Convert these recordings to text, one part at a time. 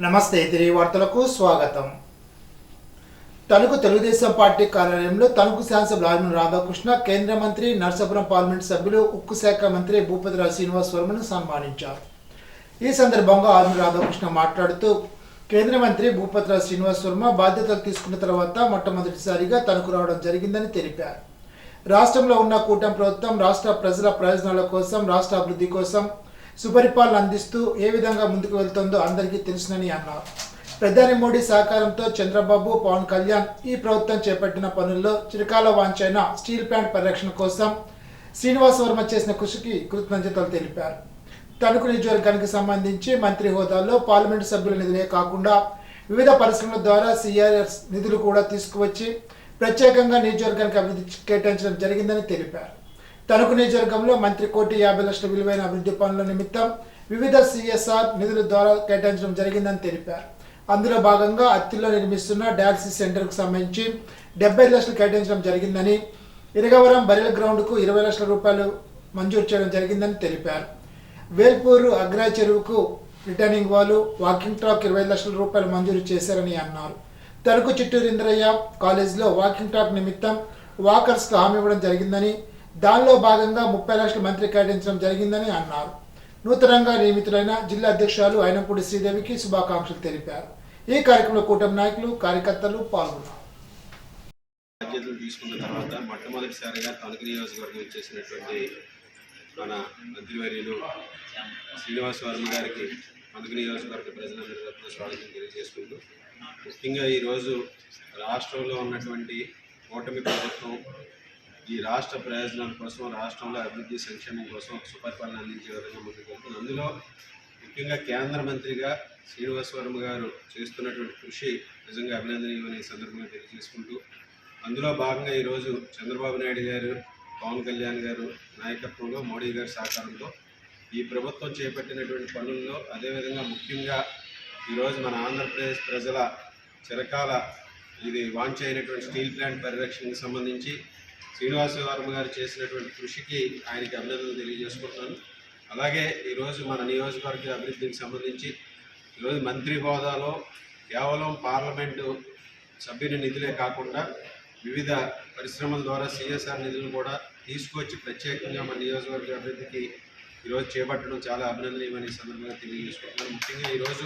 నమస్తే తిరి వార్తలకు స్వాగతం. తణుకు తెలుగుదేశం పార్టీ కార్యాలయంలో తణుకు శాసనసభ్యులు ఆర్మూరి రాధాకృష్ణ, కేంద్ర మంత్రి, నర్సాపురం పార్లమెంట్ సభ్యులు, ఉక్కు శాఖ మంత్రి భూపతిరాజు శ్రీనివాస్ వర్మను సన్మానించారు. ఈ సందర్భంగా ఆర్మూరి రాధాకృష్ణ మాట్లాడుతూ, కేంద్ర మంత్రి భూపతిరాజు శ్రీనివాస్ వర్మ బాధ్యతలు తీసుకున్న తర్వాత మొట్టమొదటిసారిగా తణుకు రావడం జరిగిందని తెలిపారు. రాష్ట్రంలో ఉన్న కూటమి ప్రభుత్వం రాష్ట్ర ప్రజల ప్రయోజనాల కోసం, రాష్ట్ర అభివృద్ధి కోసం సుపరిపాలన అందిస్తూ ఏ విధంగా ముందుకు వెళ్తుందో అందరికీ తెలుసునని అన్నారు. ప్రధాని మోడీ సహకారంతో చంద్రబాబు, పవన్ కళ్యాణ్ ఈ ప్రభుత్వం చేపట్టిన పనుల్లో చిరకాల వాంఛైన స్టీల్ ప్లాంట్ పరిరక్షణ కోసం శ్రీనివాస్ వర్మ చేసిన కృషికి కృతజ్ఞతలు తెలిపారు. తణుకు నియోజకవర్గానికి సంబంధించి మంత్రి హోదాలో పార్లమెంటు సభ్యుల నిధులే కాకుండా వివిధ పరిశ్రమల ద్వారా సిఆర్ఎస్ నిధులు కూడా తీసుకువచ్చి ప్రత్యేకంగా నియోజకవర్గానికి అభివృద్ధి కేటాయించడం జరిగిందని తెలిపారు. తణుకు నియోజకవర్గంలో మంత్రి 1,50 లక్షల విలువైన అభివృద్ధి పనుల నిమిత్తం వివిధ సిఎస్ఆర్ నిధుల ద్వారా కేటాయించడం జరిగిందని తెలిపారు. అందులో భాగంగా అత్తిలో నిర్మిస్తున్న డయాలసిస్ సెంటర్కు సంబంధించి 75 లక్షలు కేటాయించడం జరిగిందని, ఇరగవరం బరిల గ్రౌండ్కు 20 లక్షల రూపాయలు మంజూరు చేయడం జరిగిందని తెలిపారు. వేల్పూరు అగ్రా చెరువుకు రిటర్నింగ్ వాలు, వాకింగ్ ట్రాక్ 20 లక్షల రూపాయలు మంజూరు చేశారని అన్నారు. తణుకు చిట్టూరు ఇంద్రయ్య కాలేజీలో వాకింగ్ ట్రాక్ నిమిత్తం వాకర్స్కు హామీ ఇవ్వడం జరిగిందని, దానిలో భాగంగా 30 లక్షల మంత్రి కేటాయించడం జరిగిందని అన్నారు. నూతనంగా నియమితులైన జిల్లా అధ్యక్షురాలు అయినపూడి శ్రీదేవికి శుభాకాంక్షలు తెలిపారు. ఈ కార్యక్రమంలో కూటమి నాయకులు, కార్యకర్తలు పాల్గొన్నారు. బాధ్యతలు తీసుకున్న తర్వాత మొట్టమొదటిసారిగా తణుకు నియోజకవర్గం చేసినటువంటి మన మంత్రివర్యులు శ్రీనివాస్ వర్మ గారికి తణుకు నియోజకవర్గ ప్రజలందరి తరఫున స్వాగతం తెలియజేసుకుంటూ, ముఖ్యంగా ఈరోజు రాష్ట్రంలో ఉన్నటువంటి కూటమి ప్రభుత్వం ఈ రాష్ట్ర ప్రయోజనాల కోసం, రాష్ట్రంలో అభివృద్ధి సంక్షేమం కోసం సుపరిపాలన అందించే విధంగా ముందుకు వెళ్తుంది. అందులో ముఖ్యంగా కేంద్ర మంత్రిగా శ్రీనివాస్ వర్మ గారు చేస్తున్నటువంటి కృషి నిజంగా అభినందనీయమని సందర్భంగా తెలియజేసుకుంటూ, అందులో భాగంగా ఈరోజు చంద్రబాబు నాయుడు గారు, పవన్ కళ్యాణ్ గారు నాయకత్వంలో, మోడీ గారి సహకారంతో ఈ ప్రభుత్వం చేపట్టినటువంటి పనుల్లో, అదేవిధంగా ముఖ్యంగా ఈరోజు మన ఆంధ్రప్రదేశ్ ప్రజల చిరకాల ఇది వాంఛ అయినటువంటి స్టీల్ ప్లాంట్ పరిరక్షణకు సంబంధించి శ్రీనివాస్ వర్మ గారు చేసినటువంటి కృషికి ఆయనకి అభినందనలు తెలియజేసుకుంటున్నాను. అలాగే ఈరోజు మన నియోజకవర్గ అభివృద్ధికి సంబంధించి ఈరోజు మంత్రి హోదాలో కేవలం పార్లమెంటు సభ్యుని నిధులే కాకుండా వివిధ పరిశ్రమల ద్వారా సిఎస్ఆర్ నిధులను కూడా తీసుకొచ్చి ప్రత్యేకంగా మన నియోజకవర్గ అభివృద్ధికి ఈరోజు చేపట్టడం చాలా అభినందనీయమని సందర్భంగా తెలియజేసుకుంటున్నాను. ముఖ్యంగా ఈరోజు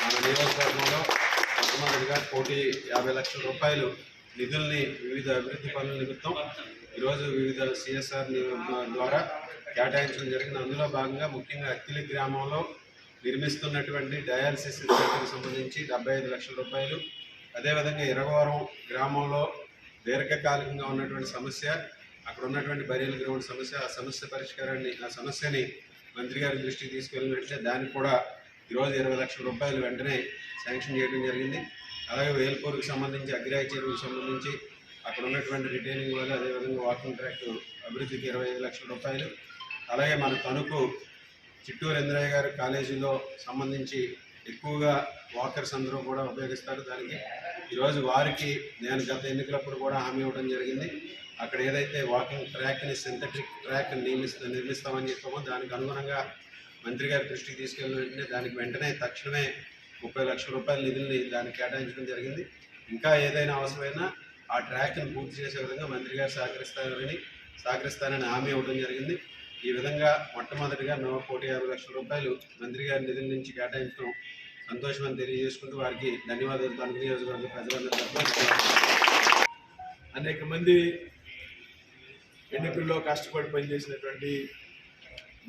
మన నియోజకవర్గంలో మొట్టమొదటిగా 1,50 లక్షల రూపాయలు నిధుల్ని వివిధ అభివృద్ధి పనుల నిమిత్తం ఈరోజు వివిధ సిఎస్ఆర్ ద్వారా కేటాయించడం జరిగింది. అందులో భాగంగా ముఖ్యంగా అత్తిలి గ్రామంలో నిర్మిస్తున్నటువంటి డయాలసిస్ సెంటర్కి సంబంధించి 75 లక్షల రూపాయలు, అదేవిధంగా ఇరగవరం గ్రామంలో దీర్ఘకాలికంగా ఉన్నటువంటి సమస్య, అక్కడ ఉన్నటువంటి బరియల్ గ్రౌండ్ సమస్య, ఆ సమస్యని మంత్రి గారి దృష్టికి తీసుకెళ్ళిన వెంటనే దానికి కూడా ఈరోజు 20 లక్షల రూపాయలు వెంటనే శాంక్షన్ చేయడం జరిగింది. అలాగే వేల్పూర్కి సంబంధించి, అగ్రాయి చెరువుకి సంబంధించి అక్కడ ఉన్నటువంటి రిటైనింగ్ వాళ్ళు, అదేవిధంగా వాకింగ్ ట్రాక్ అభివృద్ధికి 25 లక్షల రూపాయలు, అలాగే మన తణుకు చిట్టూరు ఇంద్రయ్య గారి కాలేజీలో సంబంధించి ఎక్కువగా వాకర్స్ అందరూ కూడా ఉపయోగిస్తారు. దానికి ఈరోజు వారికి నేను గత ఎన్నికలప్పుడు కూడా హామీ ఇవ్వడం జరిగింది. అక్కడ ఏదైతే వాకింగ్ ట్రాక్ని, సింథటిక్ ట్రాక్ నిర్మిస్తామని చెప్పామో దానికి అనుగుణంగా మంత్రి గారి దృష్టికి తీసుకెళ్ళిన వెంటనే దానికి వెంటనే తక్షణమే 30 లక్షల రూపాయల నిధుల్ని దానికి కేటాయించడం జరిగింది. ఇంకా ఏదైనా అవసరమైనా ఆ ట్రాక్ని పూర్తి చేసే విధంగా మంత్రి గారు సహకరిస్తానని హామీ ఇవ్వడం జరిగింది. ఈ విధంగా మొట్టమొదటిగా 1,50 లక్షల రూపాయలు మంత్రి గారి నిధుల నుంచి కేటాయించడం సంతోషమని తెలియజేసుకుంటూ వారికి ధన్యవాదాలు తణుకు నియోజకవర్గ ప్రజలందరూ. అనేక మంది ఎన్నికల్లో కష్టపడి పనిచేసినటువంటి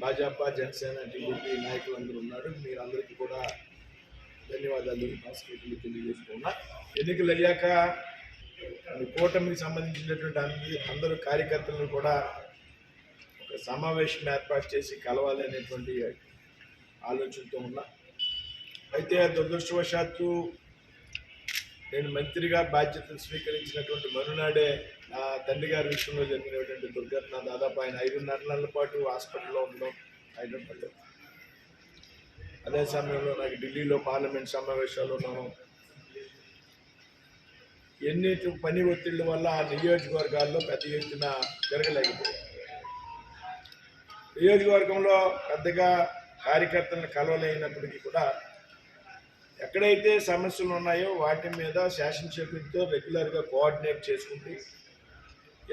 భాజపా, జనసేన, టీడీపీ నాయకులందరూ ఉన్నారు. మీరందరికీ కూడా ధన్యవాదాలు నమస్కారాలు తెలియజేస్తున్నా. ఎన్నికలు అయ్యాక కూటమికి సంబంధించినటువంటి అందరూ కార్యకర్తలను కూడా ఒక సమావేశం ఏర్పాటు చేసి కలవాలి అనేటువంటి ఆలోచనతో ఉన్నా. అయితే దురదృష్టవశాత్తు నేను మంత్రిగా బాధ్యతలు స్వీకరించినటువంటి మరునాడే నా తండ్రి గారి విషయంలో జరిగినటువంటి దుర్ఘటన, దాదాపు ఆయన 5.5 నెలల పాటు హాస్పిటల్లో ఉండడం హైదరాబాద్లో. అదే సమయంలో నాకు ఢిల్లీలో పార్లమెంట్ సమావేశాలు ఉన్నాను. ఎన్ని పని ఒత్తిళ్ల వల్ల ఆ నియోజకవర్గాల్లో పెద్ద ఎత్తున జరగలేకపోయాయి. నియోజకవర్గంలో పెద్దగా కార్యకర్తలను కలవలేనప్పటికీ కూడా ఎక్కడైతే సమస్యలు ఉన్నాయో వాటి మీద శాసనసభ్యులతో రెగ్యులర్గా కోఆర్డినేట్ చేసుకుంటూ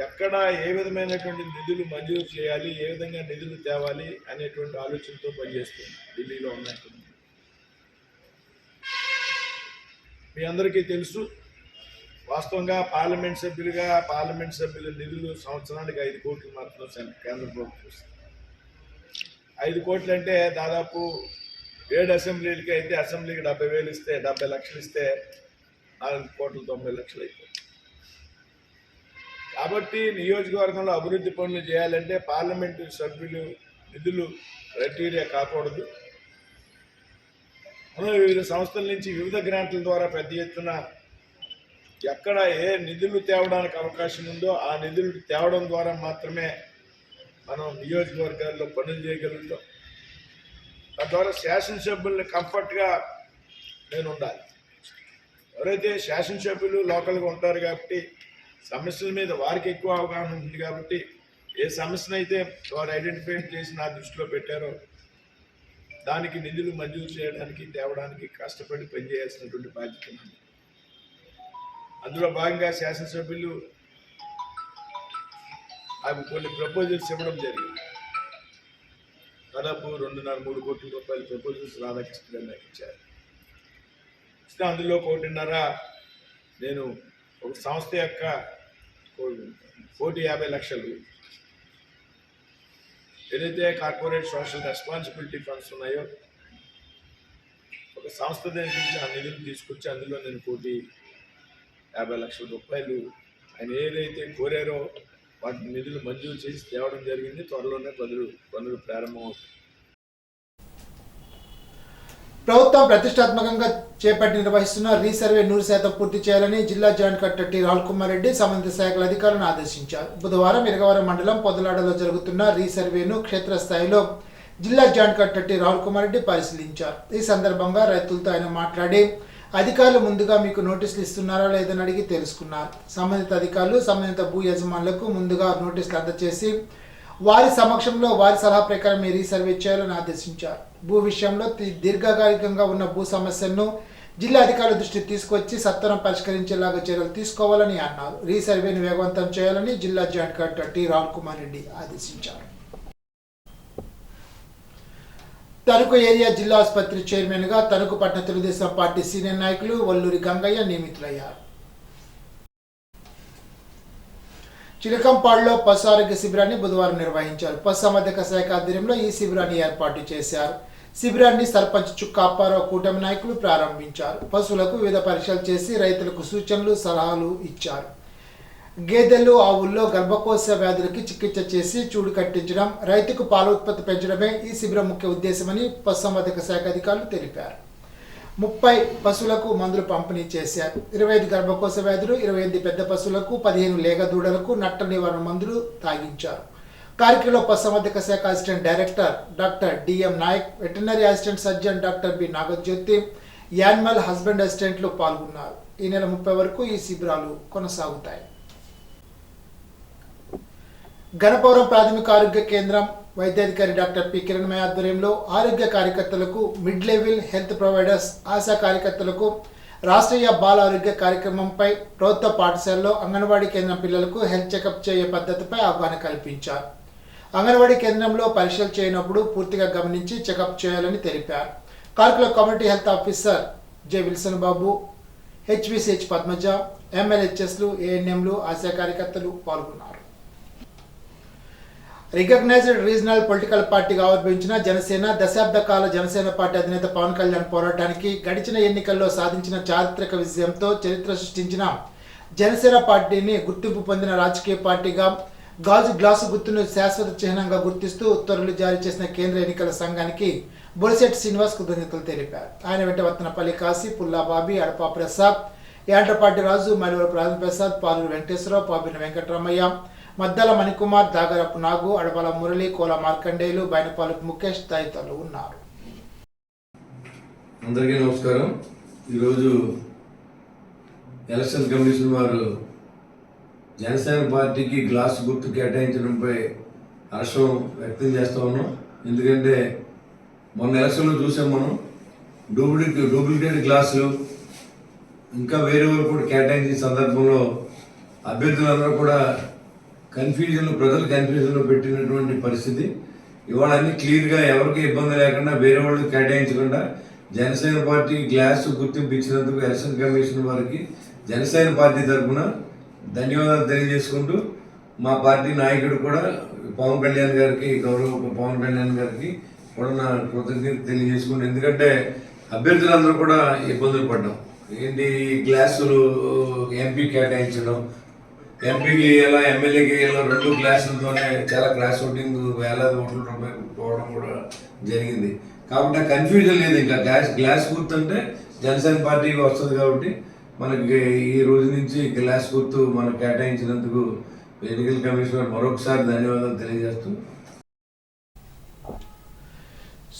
ఎక్కడ ఏ విధమైనటువంటి నిధులు మంజూరు చేయాలి, ఏ విధంగా నిధులు తేవాలి అనేటువంటి ఆలోచనతో పనిచేస్తుంది ఢిల్లీలో ఉన్నట్టు. మీ అందరికీ తెలుసు, వాస్తవంగా పార్లమెంట్ సభ్యుల నిధులు సంవత్సరానికి 5 కోట్లు మాత్రం కేంద్ర ప్రభుత్వం ఇస్తుంది. 5 కోట్లు అంటే దాదాపు 7 అసెంబ్లీలకి అయితే అసెంబ్లీకి 70,000 ఇస్తే 70 లక్షలు ఇస్తే 4,90,00,000 అయిపోతుంది. కాబట్టి నియోజకవర్గంలో అభివృద్ధి పనులు చేయాలంటే పార్లమెంటు సభ్యులు నిధులు క్రైటీరియా కాకూడదు. మనం వివిధ సంస్థల నుంచి వివిధ గ్రాంట్ల ద్వారా పెద్ద ఎత్తున ఎక్కడ ఏ నిధులు తేవడానికి అవకాశం ఉందో ఆ నిధులు తేవడం ద్వారా మాత్రమే మనం నియోజకవర్గాల్లో పనులు చేయగలుగుతాం. తద్వారా శాసనసభ్యుల్ని కంఫర్ట్గా నేను ఉండాలి. ఎవరైతే శాసనసభ్యులు లోకల్గా ఉంటారు కాబట్టి సమస్యల మీద వారికి ఎక్కువ అవగాహన ఉంది కాబట్టి ఏ సమస్యనైతే వారు ఐడెంటిఫై చేసి నా దృష్టిలో పెట్టారో దానికి నిధులు మంజూరు చేయడానికి తేవడానికి కష్టపడి పనిచేయాల్సినటువంటి బాధ్యత ఉంది. అందులో భాగంగా శాసనసభ్యులు నాకు కొన్ని ప్రపోజల్స్ ఇవ్వడం జరిగింది. దాదాపు 2.5-3 కోట్ల రూపాయల ప్రపోజల్స్ రాధాకృష్ణ గారు నాకు ఇచ్చారు. అందులో 1.5 నేను ఒక సంస్థ యొక్క 1,50,00,000 ఏదైతే కార్పొరేట్ సోషల్ రెస్పాన్సిబిలిటీ ఫండ్స్ ఉన్నాయో ఒక సంస్థ దగ్గర నుంచి ఆ నిధులు తీసుకొచ్చి అందులో నేను 1,50,00,000 రూపాయలు ఆయన ఏదైతే కోరారో వాటి నిధులు మంజూరు చేసి తేవడం జరిగింది. త్వరలోనే పనులు ప్రారంభమవుతాయి. ప్రభుత్వం ప్రతిష్టాత్మకంగా చేపట్టి నిర్వహిస్తున్న రీసర్వే 100% పూర్తి చేయాలని జిల్లా joint collector T Rahul Kumar Reddy సంబంధిత శాఖల అధికారులను ఆదేశించారు. బుధవారం ఇరగవరం మండలం పొదలాడలో జరుగుతున్న రీసర్వేను క్షేత్రస్థాయిలో జిల్లా joint collector T Rahul Kumar Reddy పరిశీలించారు. ఈ సందర్భంగా రైతులతో ఆయన మాట్లాడి అధికారులు ముందుగా మీకు నోటీసులు ఇస్తున్నారా లేదని అడిగి తెలుసుకున్నారు. సంబంధిత అధికారులు సంబంధిత భూ యజమానులకు ముందుగా నోటీసులు అందజేసి వారి సమక్షంలో వారి సలహా ప్రకారం ఈ రీసర్వే చేయాలని ఆదేశించారు. భూ విషయంలో దీర్ఘకాలికంగా ఉన్న భూ సమస్యలను జిల్లా అధికారుల దృష్టికి తీసుకొచ్చి సత్వరం పరిష్కరించేలాగా చర్యలు తీసుకోవాలని అన్నారు. రీసర్వేను వేగవంతం చేయాలని జిల్లా joint collector T Rahul Kumar Reddy ఆదేశించారు. తణుకు ఏరియా జిల్లా ఆసుపత్రి చైర్మన్గా తణుకు పట్టణ తెలుగుదేశం పార్టీ సీనియర్ నాయకులు వల్లూరి గంగయ్య నియమితులయ్యారు. చిలకంపాడులో పశు ఆరోగ్య శిబిరాన్ని బుధవారం నిర్వహించారు. పశుసంవర్ధక శాఖ ఆధ్వర్యంలో ఈ శిబిరాన్ని ఏర్పాటు చేశారు. శిబిరాన్ని సర్పంచ్ చుక్క అప్పారావు కూటమి నాయకులు ప్రారంభించారు. పశువులకు వివిధ పరీక్షలు చేసి రైతులకు సూచనలు సలహాలు ఇచ్చారు. గేదెలు ఆవుల్లో గర్భకోశ వ్యాధులకి చికిత్స చేసి చూడు కట్టించడం, రైతుకు పాల ఉత్పత్తి పెంచడమే ఈ శిబిరం ముఖ్య ఉద్దేశమని పశుసంవర్ధక శాఖ అధికారులు తెలిపారు. 30 పశువులకు మందులు పంపిణీ చేశారు. 25 గర్భకోశ వ్యాధులు, 28 పెద్ద పశువులకు, 15 లేగ దూడలకు నట్ట నివారణ మందులు తాగించారు. కార్యక్రమంలో పశుసంవర్ధక శాఖ assistant director doctor D M Nayak, veterinary assistant surgeon doctor B Nagajyothi, animal husband అసిస్టెంట్లు పాల్గొన్నారు. ఈ నెల 30 వరకు ఈ శిబిరాలు కొనసాగుతాయి. గణపవరం ప్రాథమిక ఆరోగ్య కేంద్రం వైద్యాధికారి డాక్టర్ పి కిరణ్మయ ఆధ్వర్యంలో ఆరోగ్య కార్యకర్తలకు, mid level health providers, ASHA కార్యకర్తలకు రాష్ట్రీయ బాల ఆరోగ్య కార్యక్రమంపై ప్రభుత్వ పాఠశాలలో అంగన్వాడీ కేంద్రం పిల్లలకు హెల్త్ చెకప్ చేయే పద్ధతిపై అవగాహన కల్పించారు. అంగన్వాడీ కేంద్రంలో పరీక్షలు చేయనప్పుడు పూర్తిగా గమనించి చెకప్ చేయాలని తెలిపారు. కార్యక్రమంలో community health officer J Wilson Babu, HVCH Padmaja, ఎంఎల్హెచ్ఎస్లు, ఏఎన్ఎంలు, ఆశా కార్యకర్తలు పాల్గొన్నారు. రికగ్నైజ్డ్ రీజనల్ పొలిటికల్ పార్టీగా ఆవిర్భవించిన జనసేన దశాబ్ద కాల జనసేన పార్టీ అధినేత పవన్ కళ్యాణ్ పోరాటానికి గడిచిన ఎన్నికల్లో సాధించిన చారిత్రక విజయంతో చరిత్ర సృష్టించిన జనసేన పార్టీని గుర్తింపు పొందిన రాజకీయ పార్టీగా గాజు గ్లాసు గుర్తును శాశ్వత చిహ్నంగా గుర్తిస్తూ ఉత్తర్వులు జారీ చేసిన కేంద్ర ఎన్నికల సంఘానికి బొలిశెట్టి శ్రీనివాస్ కృతజ్ఞతలు తెలిపారు. ఆయన వెంట వత్తనపల్లి కాశీ, పుల్లా బాబీ, అడపా ప్రసాద్, యాండ్రపాటి రాజు, మైలవరం ప్రాధన ప్రసాద్, పాలూరు వెంకటేశ్వరరావు, పాపిన వెంకటరమయ్య, మద్దల మణికుమార్, దాగరపు నాగు, అడపల మురళి, కోల మార్కండేయులు, బైనపాలపు ముఖేష్ తదితరులు ఉన్నారు. అందరికీ నమస్కారం. ఈరోజు ఎలక్షన్ కమిషన్ వారు జనసేన పార్టీకి గ్లాస్ గుర్తు కేటాయించడంపై హర్షం వ్యక్తం చేస్తూ ఉన్నాం. ఎందుకంటే మొన్న ఎలక్షన్లో చూసాం మనం డూప్లికేట్ గ్లాసులు ఇంకా వేరే కూడా కేటాయించిన సందర్భంలో అభ్యర్థులందరూ కూడా ప్రజలు కన్ఫ్యూజన్లో పెట్టినటువంటి పరిస్థితి. ఇవాళ అన్ని క్లియర్గా ఎవరికి ఇబ్బంది లేకుండా వేరే వాళ్ళు కేటాయించకుండా జనసేన పార్టీ గ్లాసు గుర్తింపు ఇచ్చినందుకు ఎలక్షన్ కమిషన్ వారికి జనసేన పార్టీ తరఫున ధన్యవాదాలు తెలియజేసుకుంటూ మా పార్టీ నాయకుడు కూడా పవన్ కళ్యాణ్ గారికి కూడా నా కృతజ్ఞత తెలియజేసుకుంటూ, ఎందుకంటే అభ్యర్థులందరూ కూడా ఇబ్బందులు పడ్డాం. ఏంటి గ్లాసులు ఎంపీ కేటాయించడం, ఎంపీకి ఎలా ఎమ్మెల్యేకి ఎలా 2 గ్లాసులతోనే చాలా క్లాస్ ఓటింగ్ వేలాది ఓట్లు పోవడం కూడా జరిగింది. కాబట్టి కన్ఫ్యూజన్ లేదు. ఇంకా గ్లాస్ గుర్తు అంటే జనసేన పార్టీకి వస్తుంది కాబట్టి మనకి ఈ రోజు నుంచి గ్లాస్ గుర్తు మనకు కేటాయించినందుకు ఎన్నికల కమిషనర్ మరొకసారి ధన్యవాదాలు తెలియజేస్తూ,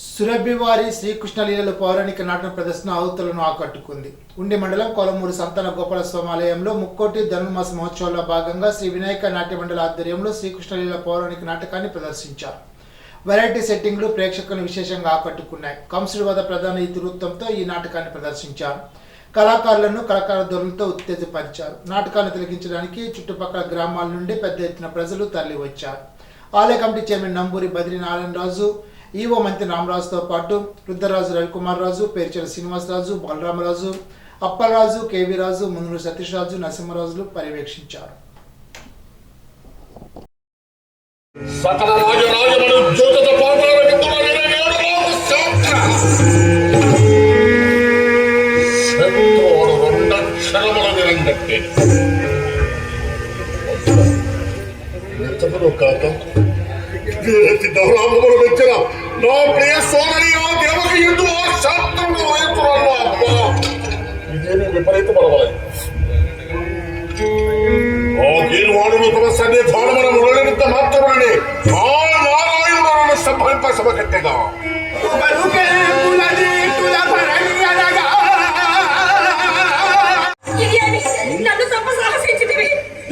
సురభివారి శ్రీకృష్ణలీలలో పౌరాణిక నాటక ప్రదర్శన ఆహుతులను ఆకట్టుకుంది. ఉండి మండలం కొలమూరు సంతాన గోపాల స్వామి ఆలయంలో ముక్కోటి ధనుర్మాస మహోత్సవంలో భాగంగా శ్రీ వినాయక నాట్య మండలి ఆధ్వర్యంలో శ్రీకృష్ణలీల పౌరాణిక నాటకాన్ని ప్రదర్శించారు. వెరైటీ సెట్టింగ్లు ప్రేక్షకులను విశేషంగా ఆకట్టుకున్నాయి. కంసుడి వధ ప్రధాన ఇతివృత్తంతో ఈ నాటకాన్ని ప్రదర్శించారు. కళాకారులను కళాకార ధోరణులతో ఉత్తేజపరిచారు. నాటకాన్ని తిలకించడానికి చుట్టుపక్కల గ్రామాల నుండి పెద్ద ఎత్తున ప్రజలు తరలి వచ్చారు. ఆలయ కమిటీ చైర్మన్ నంబూరి బద్రీనారాయణ రాజు, ఈవో మంత్రి రామరాజుతో పాటు రుద్రరాజు, రవికుమార్ రాజు, పేర్చెల శ్రీనివాసరాజు, బలరామరాజు, అప్పలరాజు, కేవీ రాజు, మునురు సతీష్ రాజు, నరసింహరాజులు పర్యవేక్షించారు. నా ప్రియ సోదరి దేవకి ఎందుకు శాస్త్రంలో వహిస్తున్నాను అబ్బా, ఇదేమి విపరీత పర్వాలేదు. వాడు తమ సన్నిధానమున మురళినంత మాత్రమే ఆ నారాయణుడు నన్ను సంభవింప సభకట్టెగా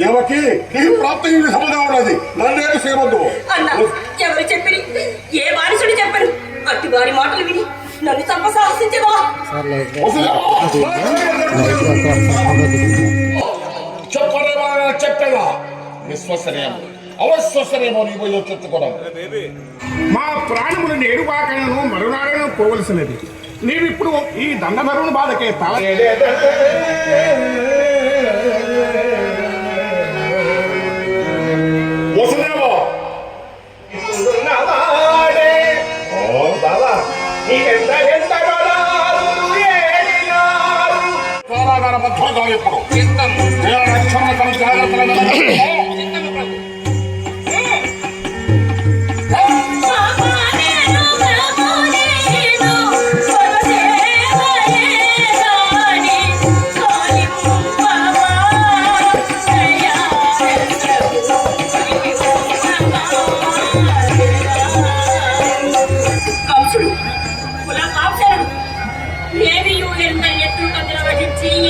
దేవకి నీకు ప్రాప్తి సభగా ఉన్నది, నన్నేటి శ్రీమంతు ఎవరు చెప్పి ఏ వారసుడు చెప్పరు. అట్టి వారి మాటలు విని నన్ను చంప సాహసించదా? చెప్పేదా విశ్వసనీయము అవిశ్వసనీయమో నీ పోయి చెప్పుకోవడం. మా ప్రాణములు నేడుగాకను మరునాడను పోవలసినది. నీవిప్పుడు ఈ దండధరుని బాధకే తల కారాగార మధ్యగా ఎప్పుడు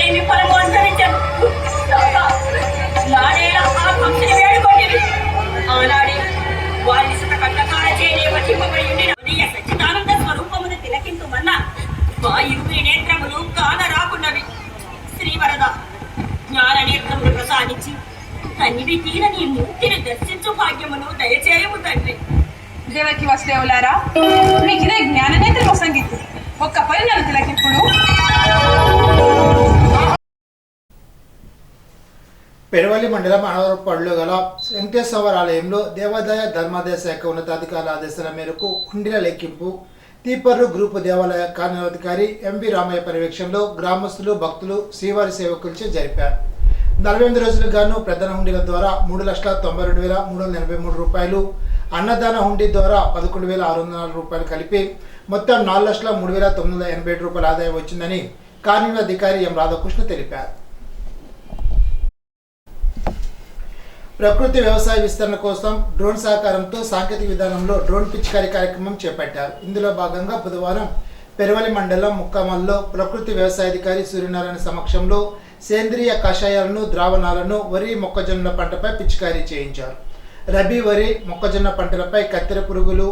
ఏమి ఫలము అనుభవించను. నాడేలా ఆ కంసుని వేడుకోండి. ఆనాడే వారి కట్టకాల చేయనే వచింపబడి ఉండిన సచ్చిదానంద స్వరూపమును తిలకింతుమన్న మా ఇరువురి నేత్రములు కాన రాకున్నవి. శ్రీవరద జ్ఞాన నేత్రములు ప్రసాదించి తన్నివి తీర నీ మూర్తిని దర్శించు భాగ్యమును దయచేయము తండ్రి. దేవకి వసుదేవులారా, మీకు ఇదే జ్ఞాన నేత్ర ప్రసంగిత్తు. ఒక్క పని నన్ను తిలకిప్పుడు. పెరవల్లి మండలం అనవరపాడులో గల వెంకటేశ్వర ఆలయంలో దేవాదాయ ధర్మాదాయ శాఖ ఉన్నతాధికారుల ఆదేశాల మేరకు హుండీల లెక్కింపు తీపర్రు గ్రూపు దేవాలయ కార్యాధికారి ఎంవి రామయ్య పర్యవేక్షణలో గ్రామస్తులు, భక్తులు, శ్రీవారి సేవకులచే జరిపారు. 48 రోజులకు గాను ప్రధాన హుండీల ద్వారా 3,92,383 రూపాయలు, అన్నదాన హుండీ ద్వారా 11,604 రూపాయలు కలిపి మొత్తం 4,03,987 రూపాయల ఆదాయం వచ్చిందని కార్యాధికారి ఎం రాధాకృష్ణ తెలిపారు. ప్రకృతి వ్యవసాయ విస్తరణ కోసం డ్రోన్ సహకారంతో సాంకేతిక విధానంలో డ్రోన్ పిచికారీ కార్యక్రమం చేపట్టారు. ఇందులో భాగంగా బుధవారం పెరవలి మండలం ముక్కామల్లో ప్రకృతి వ్యవసాయాధికారి సూర్యనారాయణ సమక్షంలో సేంద్రియ కషాయాలను, ద్రావణాలను వరి, మొక్కజొన్న పంటపై పిచికారీ చేయించారు. రబీ వరి, మొక్కజొన్న పంటలపై కత్తెర పురుగులు,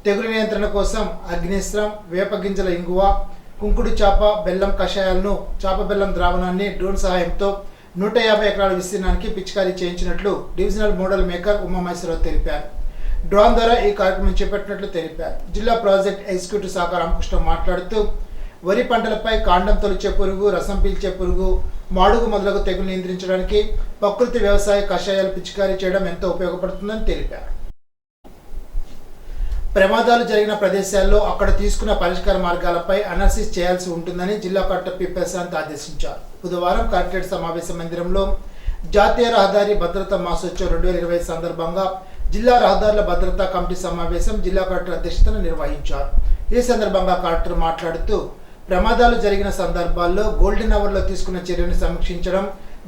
తెగులు నియంత్రణ కోసం అగ్నిస్త్రం, వేప గింజల ఇంగువ, కుంకుడు చేప బెల్లం కషాయాలను చేప బెల్లం ద్రావణాన్ని డ్రోన్ సహాయంతో 150 ఎకరాల విస్తీర్ణానికి పిచికారీ చేయించినట్లు డివిజనల్ మోడల్ మేకర్ ఉమామహేశ్వరరావు తెలిపారు. డ్రోన్ ద్వారా ఈ కార్యక్రమం చేపట్టినట్లు తెలిపారు. జిల్లా ప్రాజెక్ట్ ఎగ్జిక్యూటివ్ శాఖ రామకృష్ణ మాట్లాడుతూ వరి పంటలపై కాండం తొలిచే పురుగు, రసం పీల్చే పురుగు, మాడుగు మొదలగు తెగులు నియంత్రించడానికి ప్రకృతి వ్యవసాయ కషాయాలు పిచికారీ చేయడం ఎంతో ఉపయోగపడుతుందని తెలిపారు. ప్రమాదాలు జరిగిన ప్రదేశాల్లో అక్కడ తీసుకున్న పరిష్కార మార్గాలపై అనాలిసిస్ చేయాల్సి ఉంటుందని జిల్లా కలెక్టర్ పి ప్రశాంత్ ఆదేశించారు. బుధవారం కలెక్టరేట్ సమావేశ మందిరంలో జాతీయ రహదారి భద్రతా మాసోత్సవం 2020 సందర్భంగా జిల్లా రహదారుల భద్రతా కమిటీ సమావేశం జిల్లా కలెక్టర్ అధ్యక్షతన నిర్వహించారు. ఈ సందర్భంగా కలెక్టర్ మాట్లాడుతూ ప్రమాదాలు జరిగిన సందర్భాల్లో గోల్డెన్ అవర్లో తీసుకున్న చర్యలను సమీక్షించడం,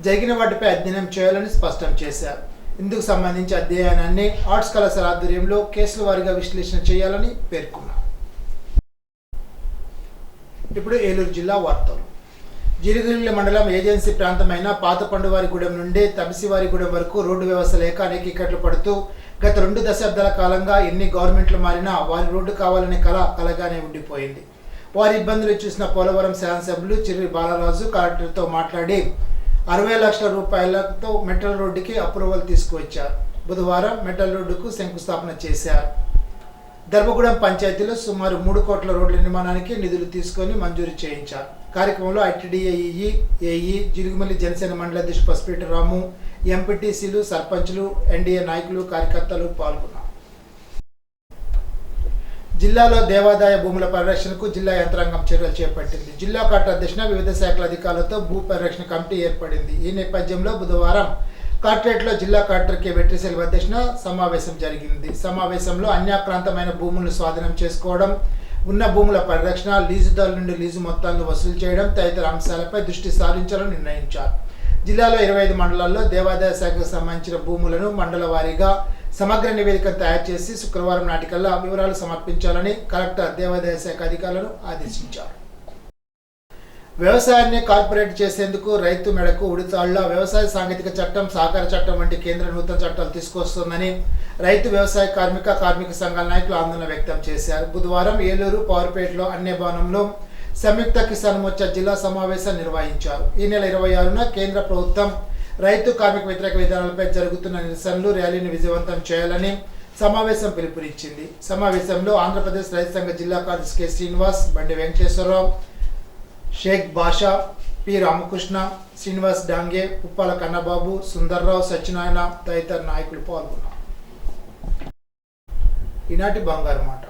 జరిగిన వాటిపై అధ్యయనం చేయాలని స్పష్టం చేశారు. ఇందుకు సంబంధించి అధ్యయనాన్ని ఆర్ట్స్ కళాశాల ఆధ్వర్యంలో కేసుల వారీగా విశ్లేషణ చేయాలని పేర్కొన్నారు. ఇప్పుడు ఏలూరు జిల్లా వార్తలు. జిరిగిరిల మండలం ఏజెన్సీ ప్రాంతమైన పాత పండువారిగూడెం నుండి తబసివారిగూడెం వరకు రోడ్డు వ్యవస్థ లేక అనేక ఇక్కట్లు పడుతూ గత 2 దశాబ్దాల కాలంగా ఎన్ని గవర్నమెంట్లు మారినా వారి రోడ్డు కావాలనే కలగానే ఉండిపోయింది. వారి ఇబ్బందులు చూసిన పోలవరం శాసనసభ్యులు చిర్రి బాలరాజు కలెక్టర్తో మాట్లాడి 60 లక్షల రూపాయలతో మెటల్ రోడ్డుకి అప్రూవల్ తీసుకువచ్చారు. బుధవారం మెటల్ రోడ్డుకు శంకుస్థాపన చేశారు. దర్భగూడెం పంచాయతీలో సుమారు 3 కోట్ల రోడ్ల నిర్మాణానికి నిధులు తీసుకొని మంజూరు చేయించారు. కార్యక్రమంలో ఐటీడీఏ ఏఈ, జిలుగుమల్లి జనసేన మండల అధ్యక్షుడు పసుపేట రాము, ఎంపీటీసీలు, సర్పంచులు, ఎన్డీఏ నాయకులు, కార్యకర్తలు పాల్గొన్నారు. జిల్లాలో దేవాదాయ భూముల పరిరక్షణకు జిల్లా యంత్రాంగం చర్యలు చేపట్టింది. జిల్లా కలెక్టర్ అధ్యక్షతన వివిధ శాఖల అధికారులతో భూ పరిరక్షణ కమిటీ ఏర్పడింది. ఈ నేపథ్యంలో బుధవారం కలెక్టరేట్లో జిల్లా కలెక్టర్ కె వెట్రిసెల్వి అధ్యక్షతన సమావేశం జరిగింది. సమావేశంలో అన్యాక్రాంతమైన భూములను స్వాధీనం చేసుకోవడం, ఉన్న భూముల పరిరక్షణ, లీజుదారుల నుండి లీజు మొత్తాలను వసూలు చేయడం తదితర అంశాలపై దృష్టి సారించాలని నిర్ణయించారు. జిల్లాలో 25 మండలాల్లో దేవాదాయ శాఖకు సంబంధించిన భూములను మండల వారీగా సమగ్ర నివేదికను తయారు చేసి శుక్రవారం నాటికల్లా వివరాలు సమర్పించాలని కలెక్టర్ దేవాదాయ శాఖ అధికారులను ఆదేశించారు. వ్యవసాయాన్ని కార్పొరేట్ చేసేందుకు రైతు మెడకు ఉడితాళ్ల వ్యవసాయ సాంకేతిక చట్టం, సహకార చట్టం వంటి కేంద్ర నూతన చట్టాలు తీసుకొస్తుందని రైతు వ్యవసాయ కార్మిక సంఘాల నాయకులు ఆందోళన వ్యక్తం చేశారు. బుధవారం ఏలూరు పవర్పేటలో అన్య భవనంలో సంయుక్త కిసాన్ మోర్చా జిల్లా సమావేశం నిర్వహించారు. ఈ నెల 26న కేంద్ర ప్రభుత్వం రైతు కార్మిక వ్యతిరేక విధానాలపై జరుగుతున్న నిరసనలు, ర్యాలీని విజయవంతం చేయాలని సమావేశం పిలుపునిచ్చింది. సమావేశంలో ఆంధ్రప్రదేశ్ రైతు సంఘ జిల్లా కార్యదర్శి కె శ్రీనివాస్, బండి వెంకటేశ్వరరావు, షేక్ బాషా, పి రామకృష్ణ, శ్రీనివాస్ డాంగే, ఉప్పాల కన్నబాబు, సుందర్రావు, సత్యనారాయణ తదితర నాయకులు పాల్గొన్నారు. ఈనాటి బంగారు మాట.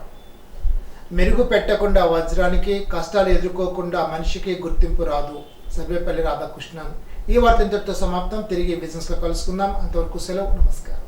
మెరుగు పెట్టకుండా వజ్రానికి, కష్టాలు ఎదుర్కోకుండా మనిషికి గుర్తింపు రాదు. సర్వేపల్లి రాధాకృష్ణన్. ఈ వార్త ఇంతటితో సమాప్తం. తిరిగి బిజినెస్లో కలుసుకుందాం. అంతవరకు సెలవు. నమస్కారం.